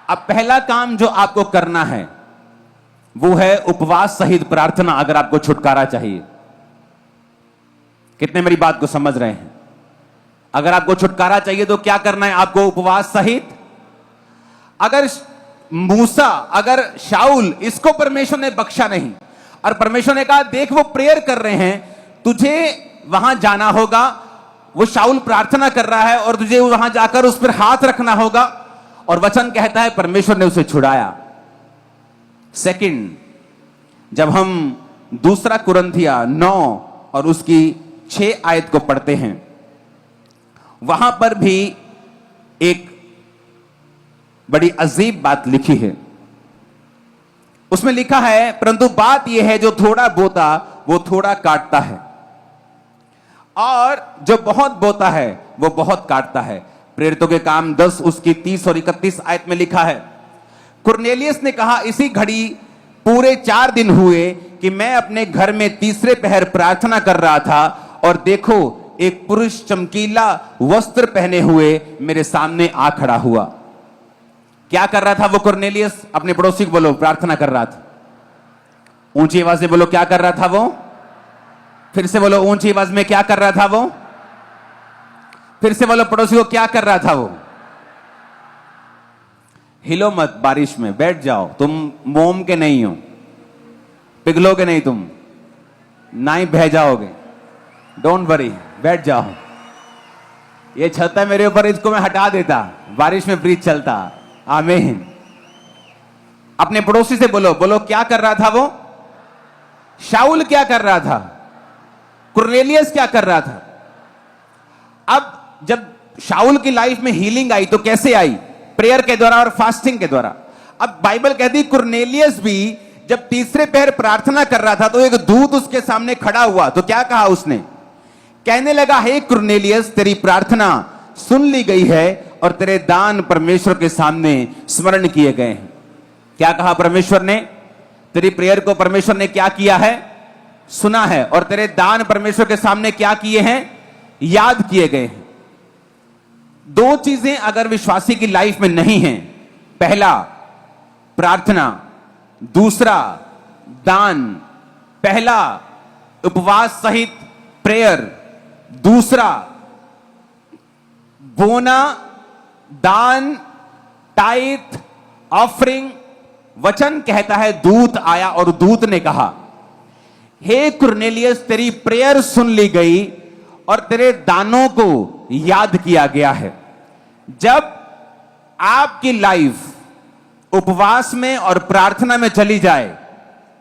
अब पहला काम जो आपको करना है वो है उपवास सहित प्रार्थना, अगर आपको छुटकारा चाहिए। कितने मेरी बात को समझ रहे हैं? अगर आपको छुटकारा चाहिए तो क्या करना है आपको? उपवास सहित। अगर मूसा, अगर शाऊल, इसको परमेश्वर ने बख्शा नहीं और परमेश्वर ने कहा देख वो प्रेयर कर रहे हैं, तुझे वहां जाना होगा, वो शाऊल प्रार्थना कर रहा है और तुझे वहां जाकर उस पर हाथ रखना होगा, और वचन कहता है परमेश्वर ने उसे छुड़ाया। सेकंड, जब हम दूसरा कुरिन्थिया 9 और उसकी 6 आयत को पढ़ते हैं, वहां पर भी एक बड़ी अजीब बात लिखी है। उसमें लिखा है, परंतु बात यह है जो थोड़ा बोता वो थोड़ा काटता है, और जो बहुत बोता है वो बहुत काटता है। प्रेरितों के काम 10 उसकी 30 और 31 आयत में लिखा है, कुरनेलियस ने कहा इसी घड़ी पूरे 4 दिन हुए कि मैं अपने घर में तीसरे पहर प्रार्थना कर रहा था, और देखो एक पुरुष चमकीला वस्त्र पहने हुए मेरे सामने आ खड़ा हुआ। क्या कर रहा था वो कुरनेलियस? अपने पड़ोसी को बोलो, प्रार्थना कर रहा था। ऊंची आवाज से बोलो, क्या कर रहा था वो? फिर से बोलो ऊंची आवाज में, क्या कर रहा था वो? फिर से बोलो पड़ोसी को, क्या कर रहा था वो? हिलो मत, बारिश में बैठ जाओ, तुम मोम के नहीं हो, पिघलोगे नहीं तुम, ना ही बह जाओगे। डोंट वरी, बैठ जाओ। ये छत है मेरे ऊपर, इसको मैं हटा देता, बारिश में ब्रिज चलता। आमीन। अपने पड़ोसी से बोलो, बोलो क्या कर रहा था वो? शाऊल क्या कर रहा था? कुरनेलियस क्या कर रहा था? अब जब शाऊल की लाइफ में हीलिंग आई तो कैसे आई? प्रेयर के द्वारा और फास्टिंग के द्वारा। अब बाइबल कहती कुरनेलियस भी जब तीसरे पहर प्रार्थना कर रहा था तो एक दूत उसके सामने खड़ा हुआ, तो क्या कहा उसने? कहने लगा, हे कुरनेलियस, तेरी प्रार्थना सुन ली गई है और तेरे दान परमेश्वर के सामने स्मरण किए गए हैं। क्या कहा परमेश्वर ने? तेरी प्रेयर को परमेश्वर ने क्या किया है? सुना है, और तेरे दान परमेश्वर के सामने क्या किए हैं? याद किए गए हैं। 2 चीजें अगर विश्वासी की लाइफ में नहीं हैं, पहला प्रार्थना, दूसरा दान। पहला उपवास सहित प्रेयर, दूसरा बोना, दान, टाइथ, ऑफरिंग। वचन कहता है दूत आया और दूत ने कहा, हे कुरनेलियस, तेरी प्रेयर सुन ली गई और तेरे दानों को याद किया गया है। जब आपकी लाइफ उपवास में और प्रार्थना में चली जाए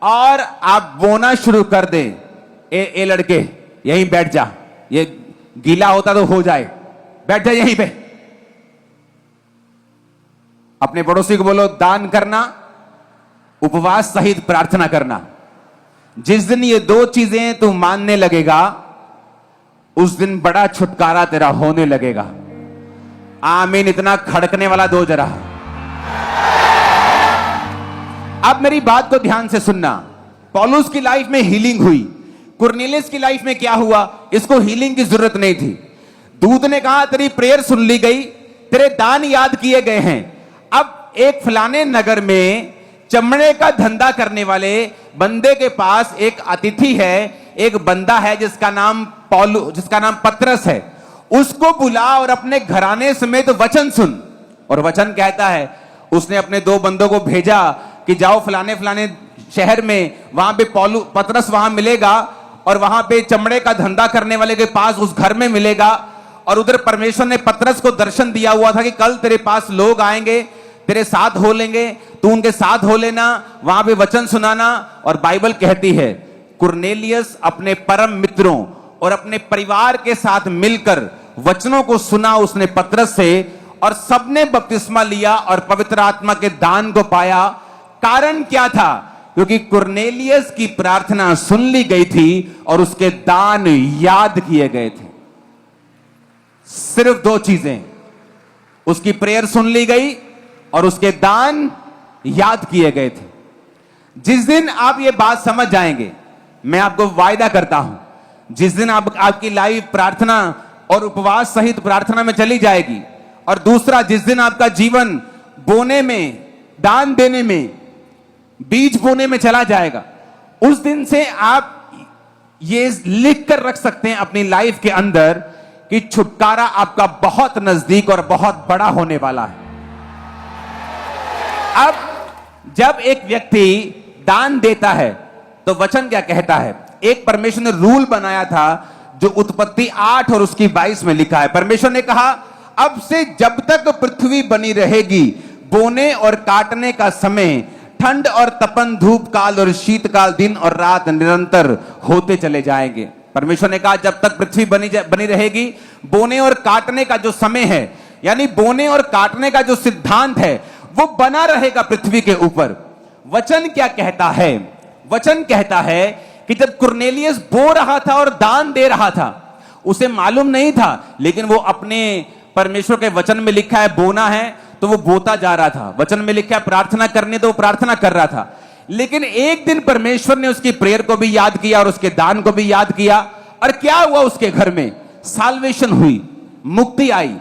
और आप बोना शुरू कर दें, ए लड़के यहीं बैठ जा, ये गीला होता तो हो जाए, बैठ जा यहीं पे। अपने पड़ोसी को बोलो, दान करना, उपवास सहित प्रार्थना करना। जिस दिन ये 2 चीजें तू मानने लगेगा, उस दिन बड़ा छुटकारा तेरा होने लगेगा। आमीन। इतना खड़कने वाला दो जरा। अब मेरी बात को ध्यान से सुनना। पौलुस की लाइफ में हीलिंग हुई, कुरनेलियस की लाइफ में क्या हुआ? इसको हीलिंग की जरूरत नहीं थी। दूत ने कहा तेरी प्रेयर सुन ली गई, तेरे दान याद किए गए हैं। अब एक फलाने नगर में चमड़े का धंधा करने वाले बंदे के पास एक अतिथि है, एक बंदा है जिसका नाम पतरस है। उसको बुला और अपने घराने समेत वचन सुन। और वचन कहता है उसने अपने 2 बंदों को भेजा कि जाओ फलाने फलाने शहर में, वहां पे पतरस वहां मिलेगा और वहां पे चमड़े का धंधा करने वाले के पास उस घर में मिलेगा। और उधर परमेश्वर ने पतरस को दर्शन दिया हुआ था कि कल तेरे पास लोग आएंगे, तेरे साथ हो लेंगे, तू उनके साथ हो लेना, वहां पे वचन सुनाना। और बाइबल कहती है कुरनेलियस अपने परम मित्रों और अपने परिवार के साथ मिलकर वचनों को सुना उसने पतरस से, और सबने बपतिस्मा लिया और पवित्र आत्मा के दान को पाया। कारण क्या था? क्योंकि कुरनेलियस की प्रार्थना सुन ली गई थी और उसके दान याद किए गए थे। सिर्फ 2 चीजें, उसकी प्रेयर सुन ली गई और उसके दान याद किए गए थे। जिस दिन आप ये बात समझ जाएंगे, मैं आपको वायदा करता हूं, जिस दिन आपकी लाइफ प्रार्थना और उपवास सहित प्रार्थना में चली जाएगी, और दूसरा जिस दिन आपका जीवन बोने में, दान देने में, बीज बोने में चला जाएगा। उस दिन से आप ये लिख कर रख सकते हैं अपनी लाइफ के अंदर कि छुटकारा आपका बहुत नजदीक और बहुत बड़ा होने वाला है। अब जब एक व्यक्ति दान देता है तो वचन क्या कहता है? एक परमेश्वर ने रूल बनाया था जो उत्पत्ति 8 और उसकी 22 में लिखा है। परमेश्वर ने कहा, अब से जब तक पृथ्वी बनी रहेगी, बोने और काटने का समय, ठंड और तपन, धूप काल और शीतकाल, दिन और रात निरंतर होते चले जाएंगे। परमेश्वर ने कहा जब तक पृथ्वी बनी रहेगी, बोने और काटने का जो समय है, यानी बोने और काटने का जो सिद्धांत है, वो बना रहेगा पृथ्वी के ऊपर। वचन क्या कहता है? वचन कहता है कि जब कुरनेलियस बो रहा था और दान दे रहा था, उसे मालूम नहीं था, लेकिन वो अपने परमेश्वर के वचन में लिखा है बोना है तो वो बोता जा रहा था। वचन में लिखा है प्रार्थना करने तो वो प्रार्थना कर रहा था। लेकिन एक दिन परमेश्वर ने उसकी प्रेयर को भी याद किया और उसके दान को भी याद किया, और क्या हुआ? उसके घर में साल्वेशन हुई, मुक्ति आई।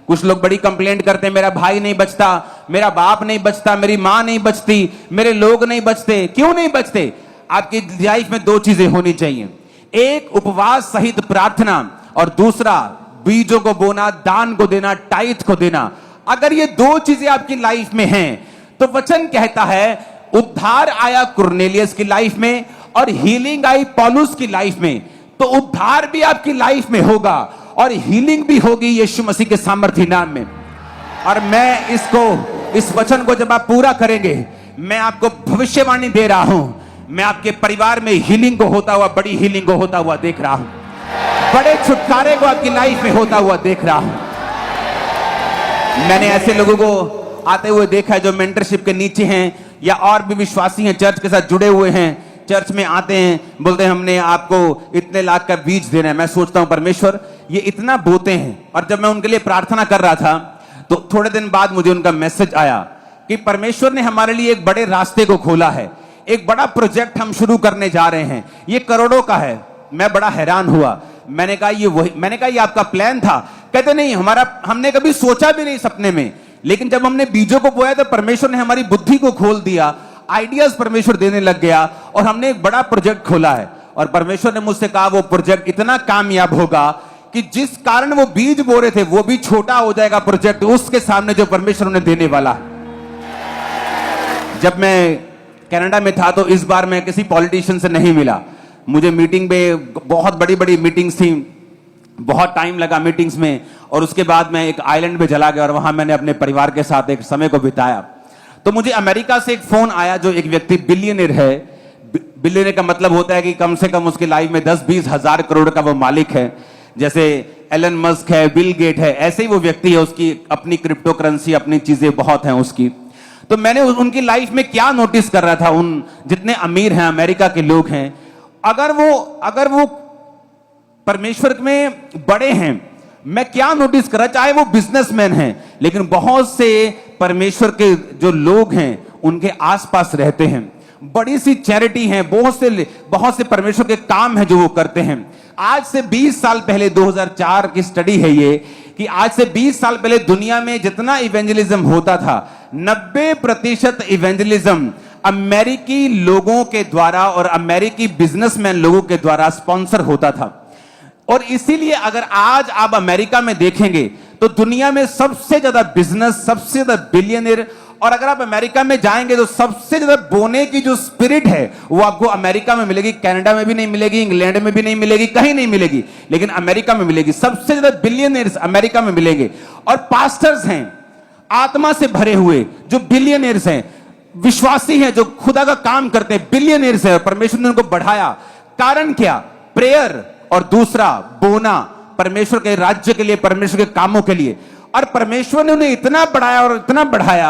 कुछ लोग बड़ी कंप्लेंट करते हैं, मेरा भाई नहीं बचता, मेरा बाप नहीं बचता, मेरी मां नहीं बचती, मेरे लोग नहीं बचते। क्यों नहीं बचते? आपकी लाइफ में दो चीजें होनी चाहिए, एक उपवास सहित प्रार्थना, और दूसरा बीजों को बोना, दान को देना, टाइथ को देना। अगर ये दो चीजें आपकी लाइफ में हैं तो वचन कहता है उद्धार आया कुरनेलियस की लाइफ में और हीलिंग आई पौलुस की लाइफ में। तो उद्धार भी आपकी लाइफ में होगा और हीलिंग भी होगी यीशु मसीह के सामर्थी नाम में। और मैं इस वचन को जब आप पूरा करेंगे, मैं आपको भविष्यवाणी दे रहा हूं, मैं आपके परिवार में हीलिंग को होता हुआ, बड़ी हीलिंग को होता हुआ देख रहा हूं, बड़े छुटकारे को आपकी लाइफ में होता हुआ देख रहा हूं। मैंने ऐसे लोगों को आते हुए देखा है जो मेंटरशिप के नीचे हैं या और भी विश्वासी हैं, चर्च के साथ जुड़े हुए हैं, चर्च में आते हैं, बोलते हैं हमने आपको इतने लाख का बीज देना है। मैं सोचता हूं परमेश्वर ये इतना बोते हैं। और जब मैं उनके लिए प्रार्थना कर रहा था तो थोड़े दिन बाद मुझे उनका मैसेज आया कि परमेश्वर ने हमारे लिए एक बड़े रास्ते को खोला है, एक बड़ा प्रोजेक्ट हम शुरू करने जा रहे हैं, ये करोड़ों का है। मैं बड़ा हैरान हुआ। मैंने कहा ये आपका प्लान था? कहते नहीं, हमने कभी सोचा भी नहीं सपने में, लेकिन जब हमने बीजों को बोया तो परमेश्वर ने हमारी बुद्धि को खोल दिया, आइडियाज परमेश्वर देने लग गया और हमने एक बड़ा प्रोजेक्ट खोला है। और परमेश्वर ने मुझसे कहा वो प्रोजेक्ट इतना कामयाब होगा कि जिस कारण वो बीज बो रहे थे वो भी छोटा हो जाएगा प्रोजेक्ट उसके सामने जो परमेश्वर ने देने वाला है। जब मैं कनाडा में था तो इस बार मैं किसी पॉलिटिशियन से नहीं मिला। मुझे मीटिंग में, बहुत बड़ी बड़ी मीटिंग्स थी, बहुत टाइम लगा मीटिंग्स में, और उसके बाद मैं एक आइलैंड पे चला गया और वहां मैंने अपने परिवार के साथ एक समय को बिताया। तो मुझे अमेरिका से एक फोन आया जो एक व्यक्ति बिलियनर है। बिलियनर का मतलब होता है कि कम से कम उसकी लाइफ में 10-20 हजार करोड़ का वो मालिक है। जैसे एलन मस्क है, बिल गेट है, ऐसे ही वो व्यक्ति है, उसकी अपनी क्रिप्टो करेंसी, अपनी चीजें बहुत हैं उसकी। तो मैंने उनकी लाइफ में क्या नोटिस कर रहा था, उन जितने अमीर हैं अमेरिका के लोग हैं, अगर वो परमेश्वर में बड़े हैं, मैं क्या नोटिस कर रहा, चाहे वो बिजनेसमैन हैं, लेकिन बहुत से परमेश्वर के जो लोग हैं उनके आसपास रहते हैं, बड़ी सी चैरिटी है, बहुत से परमेश्वर के काम है जो वो करते हैं। आज से 20 साल पहले, 2004 की स्टडी है ये, कि आज से 20 साल पहले दुनिया में जितना इवेंजलिज्म होता था, 90% इवेंजलिज्म अमेरिकी लोगों के द्वारा और अमेरिकी बिजनेसमैन लोगों के द्वारा स्पॉन्सर होता था। और इसीलिए अगर आज आप अमेरिका में देखेंगे तो दुनिया में सबसे ज्यादा बिजनेस, सबसे ज्यादा बिलियनर, और अगर आप अमेरिका में जाएंगे तो सबसे ज्यादा बोने की जो स्पिरिट है वो आपको अमेरिका में मिलेगी। कनाडा में भी नहीं मिलेगी, इंग्लैंड में भी नहीं मिलेगी, कहीं नहीं मिलेगी, लेकिन अमेरिका में मिलेगी। सबसे ज्यादा बिलियनर्स अमेरिका में मिलेंगे। और पास्टर्स हैं आत्मा से भरे हुए जो बिलियनर्स हैं, विश्वासी हैं जो खुदा का काम करते हैं, बिलियनर्स हैं। परमेश्वर ने उनको बढ़ाया। कारण क्या? प्रेयर, और दूसरा बोना, परमेश्वर के राज्य के लिए, परमेश्वर के कामों के लिए। और परमेश्वर ने उन्हें इतना बढ़ाया और इतना बढ़ाया